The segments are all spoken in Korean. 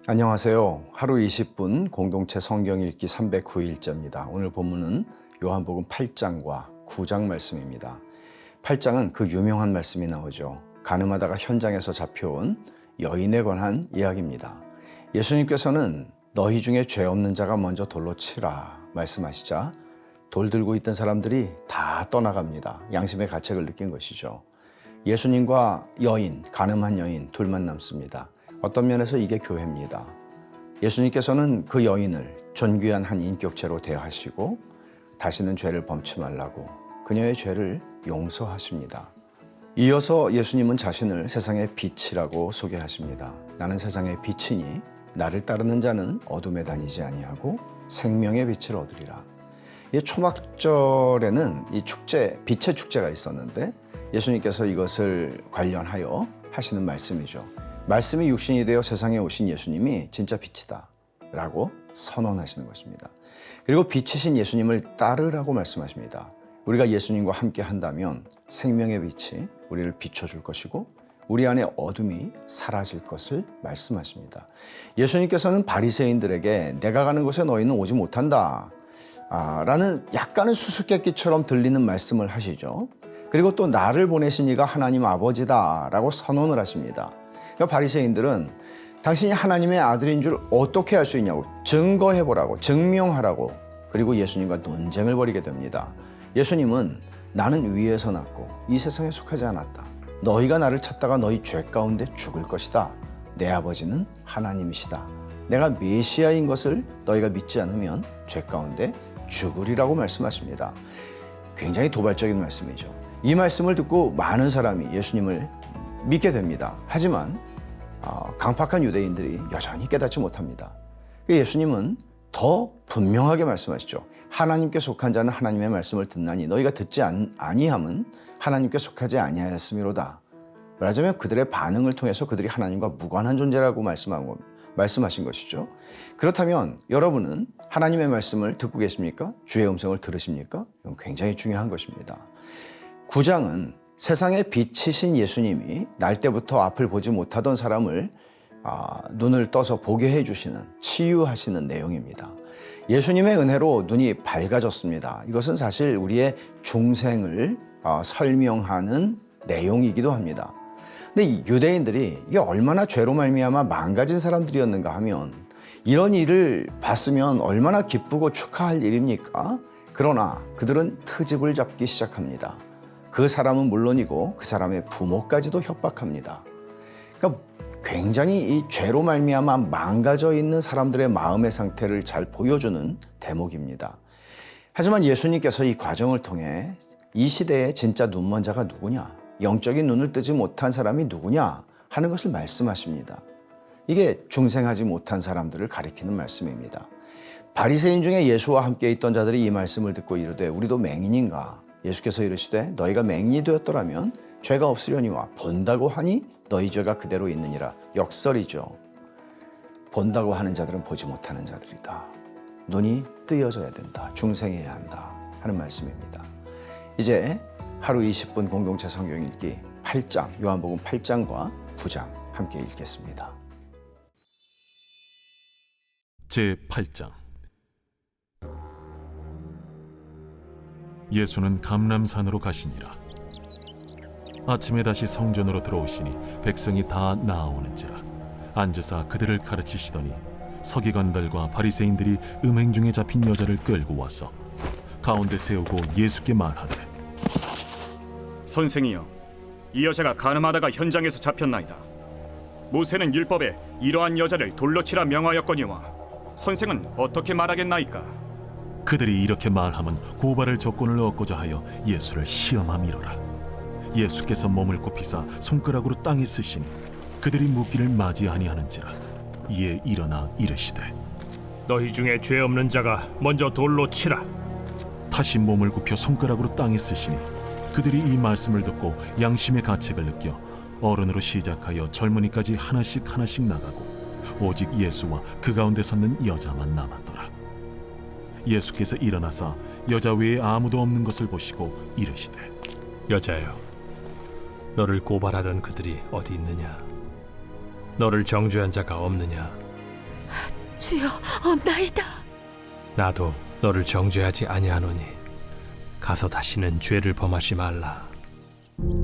안녕하세요. 하루 20분 공동체 성경 읽기 309일째입니다. 오늘 본문은 요한복음 8장과 9장 말씀입니다. 8장은 그 유명한 말씀이 나오죠. 가늠하다가 현장에서 잡혀온 여인에 관한 이야기입니다. 예수님께서는 너희 중에 죄 없는 자가 먼저 돌로 치라 말씀하시자 돌 들고 있던 사람들이 다 떠나갑니다. 양심의 가책을 느낀 것이죠. 예수님과 여인, 가늠한 여인 둘만 남습니다. 어떤 면에서 이게 교회입니다. 예수님께서는 그 여인을 존귀한 한 인격체로 대하시고 다시는 죄를 범치 말라고 그녀의 죄를 용서하십니다. 이어서 예수님은 자신을 세상의 빛이라고 소개하십니다. 나는 세상의 빛이니 나를 따르는 자는 어둠에 다니지 아니하고 생명의 빛을 얻으리라. 이 초막절에는 이 축제, 빛의 축제가 있었는데 예수님께서 이것을 관련하여 하시는 말씀이죠. 말씀이 육신이 되어 세상에 오신 예수님이 진짜 빛이다 라고 선언하시는 것입니다. 그리고 빛이신 예수님을 따르라고 말씀하십니다. 우리가 예수님과 함께 한다면 생명의 빛이 우리를 비춰줄 것이고 우리 안에 어둠이 사라질 것을 말씀하십니다. 예수님께서는 바리새인들에게 내가 가는 곳에 너희는 오지 못한다 라는 약간은 수수께끼처럼 들리는 말씀을 하시죠. 그리고 또 나를 보내신 이가 하나님 아버지다 라고 선언을 하십니다. 바리새인들은 당신이 하나님의 아들인 줄 어떻게 알 수 있냐고 증거해보라고 증명하라고 그리고 예수님과 논쟁을 벌이게 됩니다. 예수님은 나는 위에서 났고 이 세상에 속하지 않았다. 너희가 나를 찾다가 너희 죄 가운데 죽을 것이다. 내 아버지는 하나님이시다. 내가 메시아인 것을 너희가 믿지 않으면 죄 가운데 죽으리라고 말씀하십니다. 굉장히 도발적인 말씀이죠. 이 말씀을 듣고 많은 사람이 예수님을 믿게 됩니다. 하지만 강팍한 유대인들이 여전히 깨닫지 못합니다. 예수님은 더 분명하게 말씀하시죠. 하나님께 속한 자는 하나님의 말씀을 듣나니 너희가 듣지 아니함은 하나님께 속하지 아니하였음이로다. 말하자면 그들의 반응을 통해서 그들이 하나님과 무관한 존재라고 말씀하신 것이죠. 그렇다면 여러분은 하나님의 말씀을 듣고 계십니까? 주의 음성을 들으십니까? 이건 굉장히 중요한 것입니다. 9장은 세상의 빛이신 예수님이 날 때부터 앞을 보지 못하던 사람을 눈을 떠서 보게 해주시는 치유하시는 내용입니다. 예수님의 은혜로 눈이 밝아졌습니다. 이것은 사실 우리의 중생을 설명하는 내용이기도 합니다. 근데 이 유대인들이 이게 얼마나 죄로 말미암아 망가진 사람들이었는가 하면 이런 일을 봤으면 얼마나 기쁘고 축하할 일입니까? 그러나 그들은 트집을 잡기 시작합니다. 그 사람은 물론이고 그 사람의 부모까지도 협박합니다. 그러니까 굉장히 이 죄로 말미암아 망가져 있는 사람들의 마음의 상태를 잘 보여주는 대목입니다. 하지만 예수님께서 이 과정을 통해 이 시대의 진짜 눈먼 자가 누구냐, 영적인 눈을 뜨지 못한 사람이 누구냐 하는 것을 말씀하십니다. 이게 중생하지 못한 사람들을 가리키는 말씀입니다. 바리새인 중에 예수와 함께 있던 자들이 이 말씀을 듣고 이르되 우리도 맹인인가? 예수께서 이르시되 너희가 맹인이 되었더라면 죄가 없으려니와 본다고 하니 너희 죄가 그대로 있느니라. 역설이죠. 본다고 하는 자들은 보지 못하는 자들이다. 눈이 뜨여져야 된다. 중생해야 한다 하는 말씀입니다. 이제 하루 20분 공동체 성경 읽기 8장 요한복음 8장과 9장 함께 읽겠습니다. 제8장 예수는 감람산으로 가시니라. 아침에 다시 성전으로 들어오시니 백성이 다 나아오는지라. 앉으사 그들을 가르치시더니 서기관들과 바리새인들이 음행 중에 잡힌 여자를 끌고 와서 가운데 세우고 예수께 말하되 선생이여, 이 여자가 간음하다가 현장에서 잡혔나이다. 모세는 율법에 이러한 여자를 돌로 치라 명하였거니와 선생은 어떻게 말하겠나이까? 그들이 이렇게 말하면 고발할 조건을 얻고자 하여 예수를 시험함이로라. 예수께서 몸을 굽히사 손가락으로 땅에 쓰시니 그들이 묻기를 맞이 아니하는지라. 이에 일어나 이르시되 너희 중에 죄 없는 자가 먼저 돌로 치라. 다시 몸을 굽혀 손가락으로 땅에 쓰시니 그들이 이 말씀을 듣고 양심의 가책을 느껴 어른으로 시작하여 젊은이까지 하나씩 나가고 오직 예수와 그 가운데 섰는 여자만 남았더라. 예수께서 일어나사 여자 외에 아무도 없는 것을 보시고 이르시되 여자여, 너를 고발하던 그들이 어디 있느냐? 너를 정죄한 자가 없느냐? 주여, 없나이다. 나도 너를 정죄하지 아니하노니 가서 다시는 죄를 범하지 말라.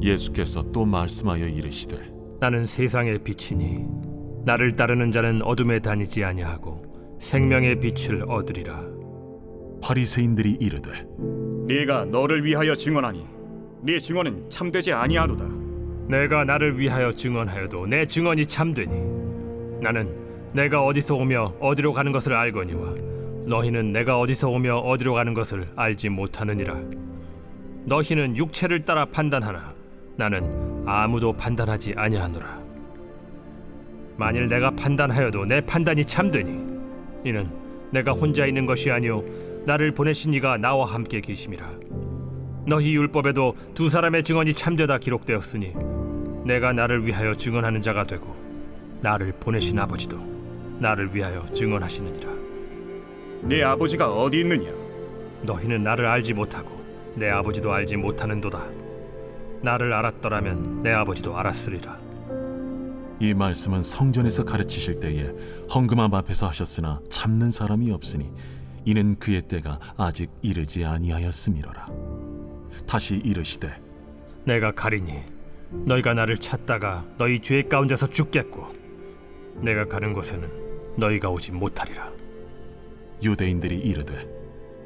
예수께서 또 말씀하여 이르시되 나는 세상의 빛이니 나를 따르는 자는 어둠에 다니지 아니하고 생명의 빛을 얻으리라. 바리새인들이 이르되 네가 너를 위하여 증언하니 네 증언은 참되지 아니하로다. 내가 나를 위하여 증언하여도 내 증언이 참되니 나는 내가 어디서 오며 어디로 가는 것을 알거니와 너희는 내가 어디서 오며 어디로 가는 것을 알지 못하느니라. 너희는 육체를 따라 판단하나 나는 아무도 판단하지 아니하노라. 만일 내가 판단하여도 내 판단이 참되니 이는 내가 혼자 있는 것이 아니요 나를 보내신 이가 나와 함께 계심이라. 너희 율법에도 두 사람의 증언이 참되다 기록되었으니 내가 나를 위하여 증언하는 자가 되고 나를 보내신 아버지도 나를 위하여 증언하시느니라. 네 아버지가 어디 있느냐? 너희는 나를 알지 못하고 내 아버지도 알지 못하는도다. 나를 알았더라면 내 아버지도 알았으리라. 이 말씀은 성전에서 가르치실 때에 헌금함 앞에서 하셨으나 참는 사람이 없으니 이는 그의 때가 아직 이르지 아니하였음이로라. 다시 이르시되 내가 가리니 너희가 나를 찾다가 너희 죄 가운데서 죽겠고 내가 가는 곳에는 너희가 오지 못하리라. 유대인들이 이르되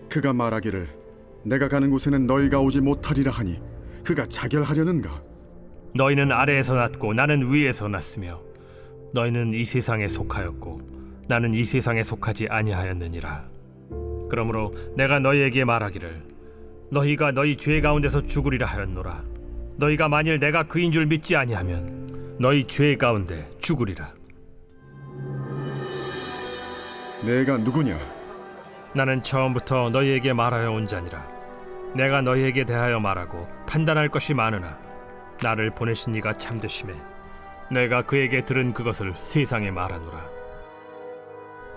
그가 말하기를 내가 가는 곳에는 너희가 오지 못하리라 하니 그가 자결하려는가? 너희는 아래에서 났고 나는 위에서 났으며 너희는 이 세상에 속하였고 나는 이 세상에 속하지 아니하였느니라. 그러므로 내가 너희에게 말하기를 너희가 너희 죄 가운데서 죽으리라 하였노라. 너희가 만일 내가 그인 줄 믿지 아니하면 너희 죄 가운데 죽으리라. 내가 누구냐? 나는 처음부터 너희에게 말하여 온 자니라. 내가 너희에게 대하여 말하고 판단할 것이 많으나 나를 보내신 이가 참되심에 내가 그에게 들은 그것을 세상에 말하노라.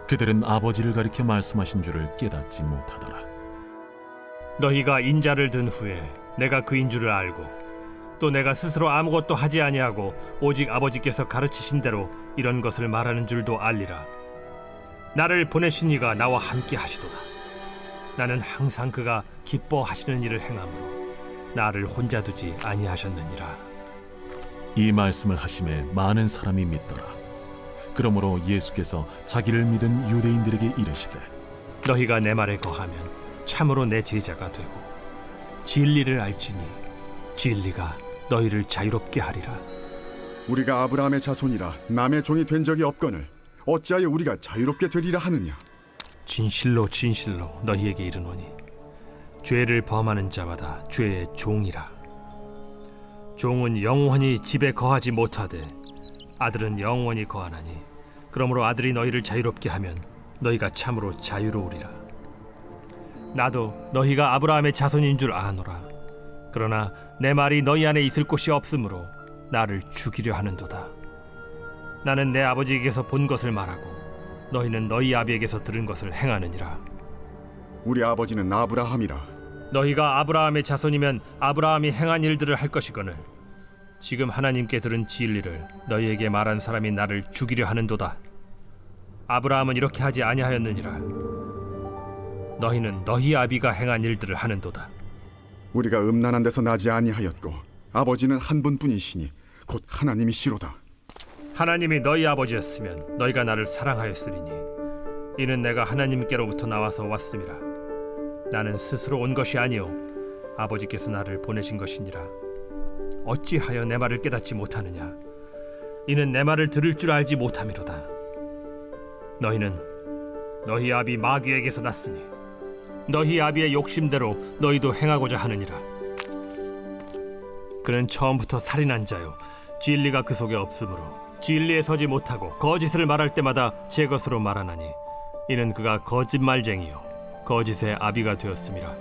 그들은 아버지를 가리켜 말씀하신 줄을 깨닫지 못하더라. 너희가 인자를 든 후에 내가 그인 줄을 알고 또 내가 스스로 아무것도 하지 아니하고 오직 아버지께서 가르치신 대로 이런 것을 말하는 줄도 알리라. 나를 보내신 이가 나와 함께 하시도다. 나는 항상 그가 기뻐하시는 일을 행함으로 나를 혼자 두지 아니하셨느니라. 이 말씀을 하심에 많은 사람이 믿더라. 그러므로 예수께서 자기를 믿은 유대인들에게 이르시되 너희가 내 말에 거하면 참으로 내 제자가 되고 진리를 알지니 진리가 너희를 자유롭게 하리라. 우리가 아브라함의 자손이라 남의 종이 된 적이 없거늘 어찌하여 우리가 자유롭게 되리라 하느냐? 진실로 진실로 너희에게 이르노니 죄를 범하는 자마다 죄의 종이라. 종은 영원히 집에 거하지 못하되 아들은 영원히 거하나니 그러므로 아들이 너희를 자유롭게 하면 너희가 참으로 자유로우리라. 나도 너희가 아브라함의 자손인 줄 아노라. 그러나 내 말이 너희 안에 있을 곳이 없으므로 나를 죽이려 하는도다. 나는 내 아버지에게서 본 것을 말하고 너희는 너희 아비에게서 들은 것을 행하느니라. 우리 아버지는 아브라함이라. 너희가 아브라함의 자손이면 아브라함이 행한 일들을 할 것이거늘 지금 하나님께 들은 진리를 너희에게 말한 사람이 나를 죽이려 하는도다. 아브라함은 이렇게 하지 아니하였느니라. 너희는 너희 아비가 행한 일들을 하는도다. 우리가 음란한 데서 나지 아니하였고 아버지는 한 분뿐이시니 곧 하나님이시로다. 하나님이 너희 아버지였으면 너희가 나를 사랑하였으리니 이는 내가 하나님께로부터 나와서 왔음이라. 나는 스스로 온 것이 아니요 아버지께서 나를 보내신 것이니라. 어찌하여 내 말을 깨닫지 못하느냐? 이는 내 말을 들을 줄 알지 못함이로다. 너희는 너희 아비 마귀에게서 났으니 너희 아비의 욕심대로 너희도 행하고자 하느니라. 그는 처음부터 살인한 자요 진리가 그 속에 없으므로 진리에 서지 못하고 거짓을 말할 때마다 제 것으로 말하나니 이는 그가 거짓말쟁이요 거짓의 아비가 되었음이라.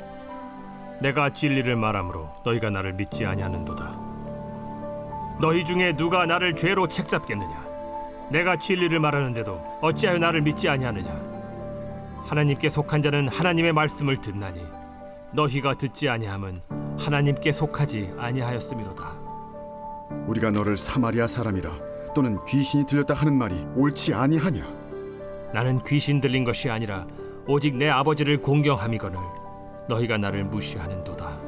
내가 진리를 말하므로 너희가 나를 믿지 아니하는도다. 너희 중에 누가 나를 죄로 책잡겠느냐? 내가 진리를 말하는데도 어찌하여 나를 믿지 아니하느냐? 하나님께 속한 자는 하나님의 말씀을 듣나니 너희가 듣지 아니함은 하나님께 속하지 아니하였음이로다. 우리가 너를 사마리아 사람이라 또는 귀신이 들렸다 하는 말이 옳지 아니하냐? 나는 귀신 들린 것이 아니라 오직 내 아버지를 공경함이거늘 너희가 나를 무시하는도다.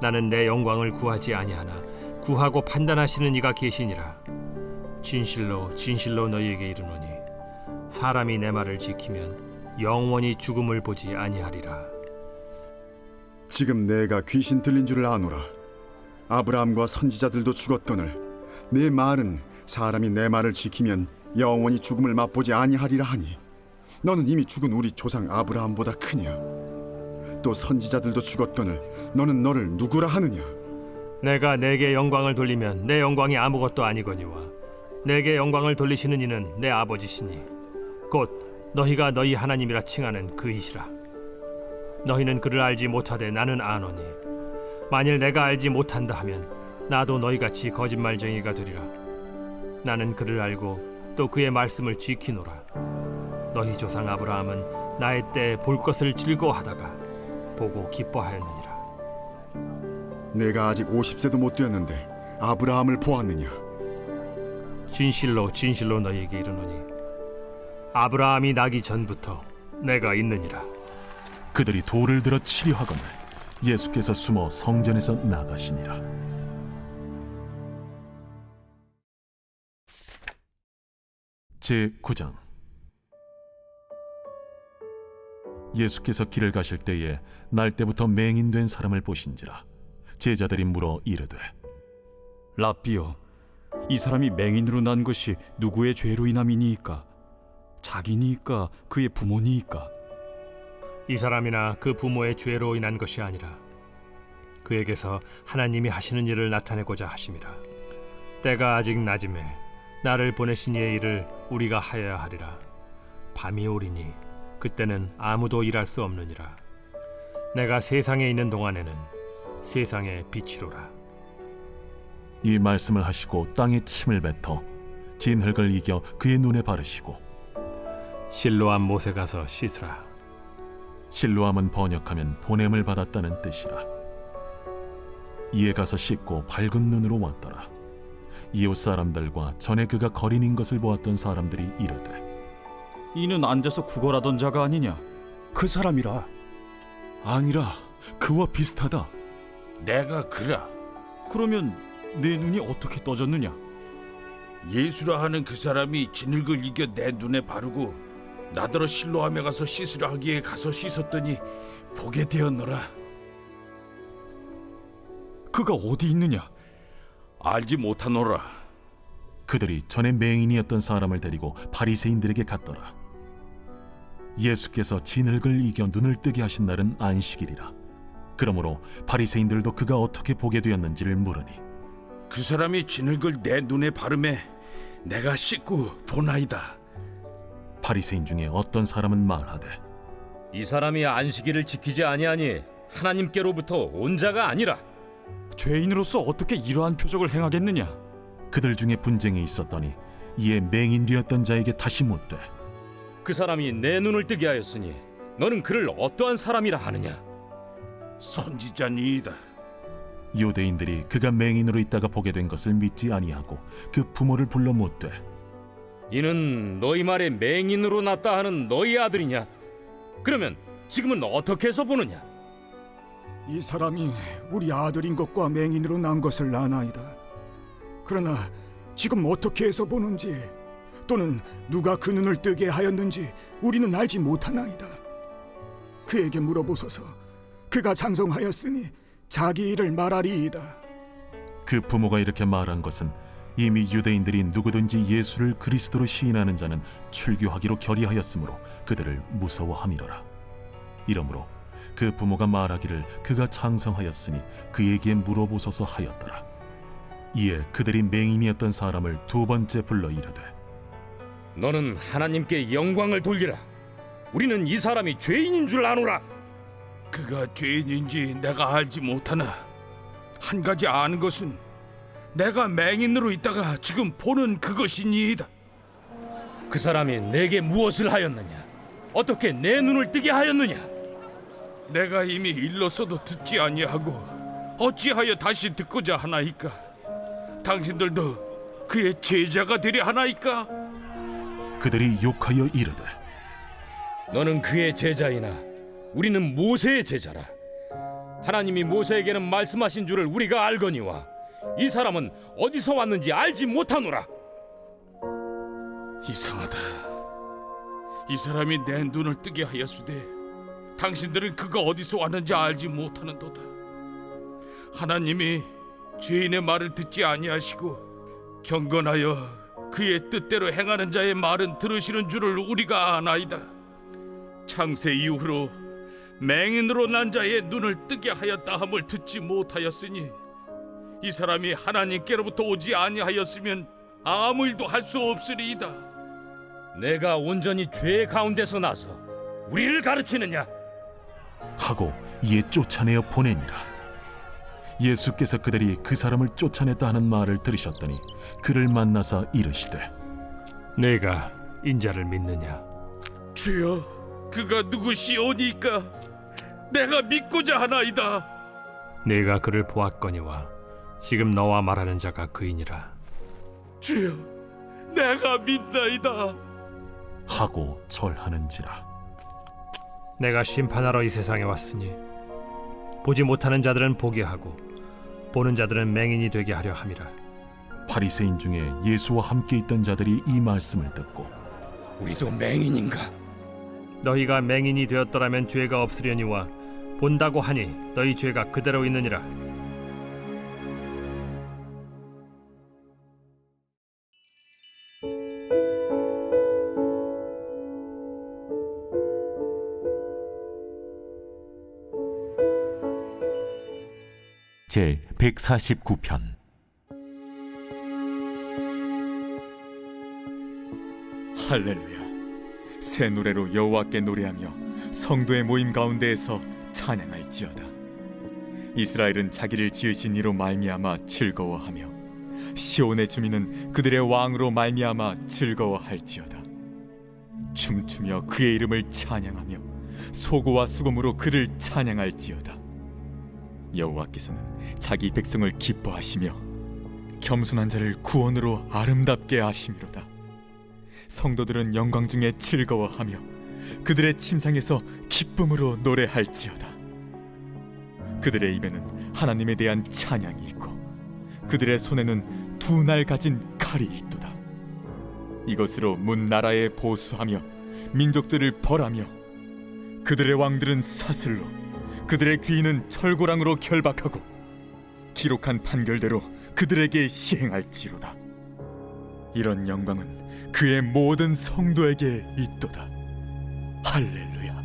나는 내 영광을 구하지 아니하나 구하고 판단하시는 이가 계시니라. 진실로 진실로 너희에게 이르노니 사람이 내 말을 지키면 영원히 죽음을 보지 아니하리라. 지금 내가 귀신 들린 줄을 아노라. 아브라함과 선지자들도 죽었거늘 내 말은 사람이 내 말을 지키면 영원히 죽음을 맛보지 아니하리라 하니 너는 이미 죽은 우리 조상 아브라함보다 크냐? 또 선지자들도 죽었거늘 너는 너를 누구라 하느냐? 내가 내게 영광을 돌리면 내 영광이 아무것도 아니거니와 내게 영광을 돌리시는 이는 내 아버지시니 곧 너희가 너희 하나님이라 칭하는 그이시라. 너희는 그를 알지 못하되 나는 아노니 만일 내가 알지 못한다 하면 나도 너희같이 거짓말쟁이가 되리라. 나는 그를 알고 또 그의 말씀을 지키노라. 너희 조상 아브라함은 나의 때에 볼 것을 즐거워하다가 보고 기뻐하였느니라. 내가 아직 50세도 못 되었는데 아브라함을 보았느냐? 진실로 진실로 너희에게 이르노니 아브라함이 나기 전부터 내가 있느니라. 그들이 돌을 들어 치려 하거늘 예수께서 숨어 성전에서 나가시니라. 제9장. 예수께서 길을 가실 때에 날 때부터 맹인된 사람을 보신지라. 제자들이 물어 이르되 랍비여, 이 사람이 맹인으로 난 것이 누구의 죄로 인함이니이까? 자기니이까 그의 부모니이까? 이 사람이나 그 부모의 죄로 인한 것이 아니라 그에게서 하나님이 하시는 일을 나타내고자 하심이라. 때가 아직 낮음에 나를 보내신 이의 일을 우리가 하여야 하리라. 밤이 오리니 그때는 아무도 일할 수 없느니라. 내가 세상에 있는 동안에는 세상의 빛이로라. 이 말씀을 하시고 땅에 침을 뱉어 진흙을 이겨 그의 눈에 바르시고 실로암 못에 가서 씻으라. 실로암은 번역하면 보냄을 받았다는 뜻이라. 이에 가서 씻고 밝은 눈으로 왔더라. 이웃 사람들과 전에 그가 거린인 것을 보았던 사람들이 이르되 이는 앉아서 구걸하던 자가 아니냐? 그 사람이라. 아니라 그와 비슷하다. 내가 그라. 그러면 내 눈이 어떻게 떠졌느냐? 예수라 하는 그 사람이 진흙을 이겨 내 눈에 바르고 나더러 실로암에 가서 씻으라 하기에 가서 씻었더니 보게 되었노라. 그가 어디 있느냐? 알지 못하노라. 그들이 전에 맹인이었던 사람을 데리고 바리새인들에게 갔더라. 예수께서 진흙을 이겨 눈을 뜨게 하신 날은 안식일이라. 그러므로 바리새인들도 그가 어떻게 보게 되었는지를 물으니 그 사람이 진흙을 내 눈에 바르매 내가 씻고 보나이다. 바리새인 중에 어떤 사람은 말하되 이 사람이 안식일을 지키지 아니하니 하나님께로부터 온 자가 아니라. 죄인으로서 어떻게 이러한 표적을 행하겠느냐? 그들 중에 분쟁이 있었더니 이에 맹인 되었던 자에게 다시 묻되 그 사람이 내 눈을 뜨게 하였으니 너는 그를 어떠한 사람이라 하느냐? 선지자니이다. 유대인들이 그가 맹인으로 있다가 보게 된 것을 믿지 아니하고 그 부모를 불러 묻되 이는 너희 말에 맹인으로 났다 하는 너희 아들이냐? 그러면 지금은 어떻게 해서 보느냐? 이 사람이 우리 아들인 것과 맹인으로 난 것을 아나이다. 그러나 지금 어떻게 해서 보는지 또는 누가 그 눈을 뜨게 하였는지 우리는 알지 못하나이다. 그에게 물어보소서. 그가 장성하였으니 자기 일을 말하리이다. 그 부모가 이렇게 말한 것은 이미 유대인들이 누구든지 예수를 그리스도로 시인하는 자는 출교하기로 결의하였으므로 그들을 무서워함이로라. 이러므로 그 부모가 말하기를 그가 장성하였으니 그에게 물어보소서 하였더라. 이에 그들이 맹인이었던 사람을 두 번째 불러 이르되 너는 하나님께 영광을 돌리라. 우리는 이 사람이 죄인인 줄 아노라. 그가 죄인인지 내가 알지 못하나 한 가지 아는 것은 내가 맹인으로 있다가 지금 보는 그것이니이다. 그 사람이 내게 무엇을 하였느냐? 어떻게 내 눈을 뜨게 하였느냐? 내가 이미 일렀어도 듣지 아니하고 어찌하여 다시 듣고자 하나이까? 당신들도 그의 제자가 되려 하나이까? 그들이 욕하여 이르되 너는 그의 제자이나 우리는 모세의 제자라. 하나님이 모세에게는 말씀하신 줄을 우리가 알거니와 이 사람은 어디서 왔는지 알지 못하노라. 이상하다. 이 사람이 내 눈을 뜨게 하였으되 당신들은 그가 어디서 왔는지 알지 못하는도다. 하나님이 죄인의 말을 듣지 아니하시고 경건하여 그의 뜻대로 행하는 자의 말은 들으시는 줄을 우리가 아나이다. 창세 이후로 맹인으로 난 자의 눈을 뜨게 하였다 함을 듣지 못하였으니 이 사람이 하나님께로부터 오지 아니하였으면 아무 일도 할 수 없으리이다. 내가 온전히 죄 가운데서 나서 우리를 가르치느냐? 하고 이에 쫓아내어 보내니라. 예수께서 그들이 그 사람을 쫓아냈다 하는 말을 들으셨더니 그를 만나사 이르시되 내가 인자를 믿느냐? 주여, 그가 누구시오니까 내가 믿고자 하나이다. 내가 그를 보았거니와 지금 너와 말하는 자가 그이니라. 주여, 내가 믿나이다. 하고 절하는지라. 내가 심판하러 이 세상에 왔으니 보지 못하는 자들은 보게 하고 보는 자들은 맹인이 되게 하려 함이라. 바리새인 중에 예수와 함께 있던 자들이 이 말씀을 듣고 우리도 맹인인가? 너희가 맹인이 되었더라면 죄가 없으려니와 본다고 하니 너희 죄가 그대로 있느니라. 제 149편. 할렐루야. 새 노래로 여호와께 노래하며 성도의 모임 가운데에서 찬양할지어다. 이스라엘은 자기를 지으신 이로 말미암아 즐거워하며 시온의 주민은 그들의 왕으로 말미암아 즐거워할지어다. 춤추며 그의 이름을 찬양하며 소고와 수금으로 그를 찬양할지어다. 여호와께서는 자기 백성을 기뻐하시며 겸손한 자를 구원으로 아름답게 하심이로다. 성도들은 영광 중에 즐거워하며 그들의 침상에서 기쁨으로 노래할지어다. 그들의 입에는 하나님에 대한 찬양이 있고 그들의 손에는 두 날 가진 칼이 있도다. 이것으로 문 나라에 보수하며 민족들을 벌하며 그들의 왕들은 사슬로 그들의 귀인은 철고랑으로 결박하고 기록한 판결대로 그들에게 시행할지로다. 이런 영광은 그의 모든 성도에게 있도다. 할렐루야.